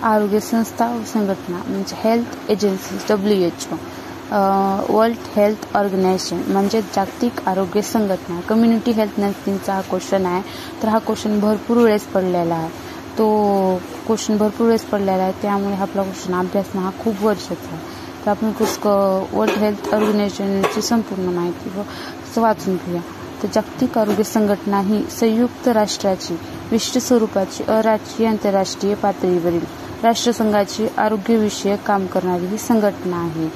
आरोग्य संस्था व संघटना म्हणजे health agency WHO, world health organization म्हणजे जागतिक आरोग्य संघटना, कम्युनिटी हेल्थ नर्सिंगचा हा क्वेश्चन आहे. तर हा क्वेश्चन भरपूर वेळेस पडलेला आहे. त्यामुळे आपला क्वेश्चन अभ्यासणं हा खूप गरजेचा आहे. तर आपण वर्ल्ड हेल्थ ऑर्गनायझेशनची संपूर्ण माहिती वाचून घेऊया. तर जागतिक आरोग्य संघटना ही संयुक्त राष्ट्राची विशिष्ट स्वरूपाची अराष्ट्रीय आंतरराष्ट्रीय पातळीवरील राष्ट्रसंघाची आरोग्यविषयक काम करणारी ही संघटना आहे.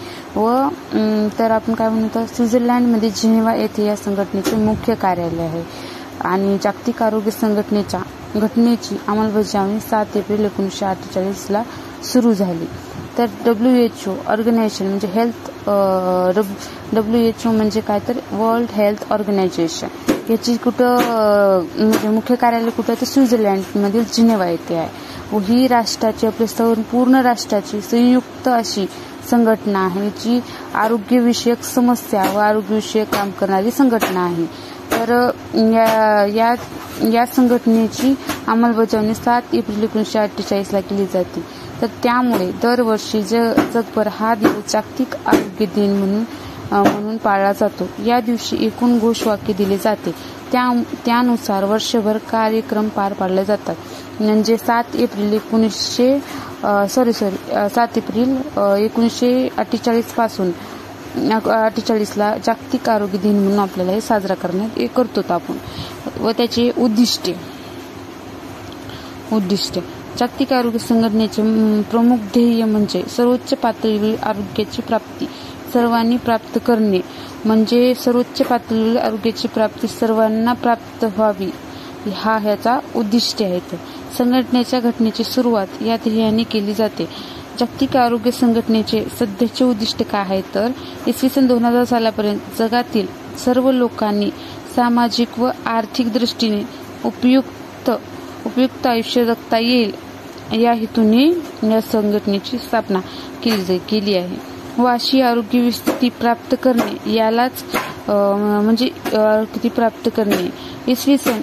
तर आपण काय म्हणतो, स्वित्झर्लंडमध्ये जिनेव्हा येथे या संघटनेचे मुख्य कार्यालय आहे. आणि जागतिक आरोग्य संघटनेच्या घटनेची अंमलबजावणी 7 एप्रिल 1948 सुरू झाली. तर WHO ऑर्गनायझेशन म्हणजे WHO म्हणजे काय, तर वर्ल्ड हेल्थ ऑर्गनायझेशन. याची म्हणजे मुख्य कार्यालय कुठं आहे, तर स्वित्झर्लंडमधील जिनेव्हा येथे आहे. व ही राष्ट्राची आपल्या संपूर्ण राष्ट्राची संयुक्त अशी संघटना आहे, जी आरोग्यविषयक समस्या व आरोग्यविषयक काम करणारी संघटना आहे. तर या संघटनेची अंमलबजावणी 7 एप्रिल 1948 केली जाते. तर त्यामुळे दरवर्षी जगभर हा दिवस जागतिक आरोग्य दिन म्हणून पाळला जातो. या दिवशी एकूण घोषवाक्य दिले जाते. त्यानुसार वर्षभर कार्यक्रम पार पाडले जातात. म्हणजे 7 एप्रिल 1948 पासून 48 जागतिक आरोग्य दिन म्हणून आपल्याला हे साजरा करतो आपण. व त्याचे उद्दिष्टे जागतिक आरोग्य संघटनेचे प्रमुख ध्येय म्हणजे सर्वोच्च पातळीवरील आरोग्याची प्राप्ती सर्वांनी प्राप्त करणे. म्हणजे सर्वोच्च पातळीवरील आरोग्याची प्राप्ती सर्वांना प्राप्त व्हावी, हा ह्याचा उद्दिष्ट आहे. संघटनेच्या घटनेची सुरुवात या ध्येयाने केली जाते. जागतिक आरोग्य संघटनेचे सध्याचे उद्दिष्ट काय आहे, तर इसवी सन 2000 सालापर्यंत जगातील सर्व लोकांनी सामाजिक व आर्थिक दृष्टीने उपयुक्त आयुष्य जगता येईल या हेतूने या संघटनेची स्थापना केली आहे. व अशी आरोग्य स्थिती प्राप्त करणे यालाच म्हणजे किती प्राप्त करणे इसवी सन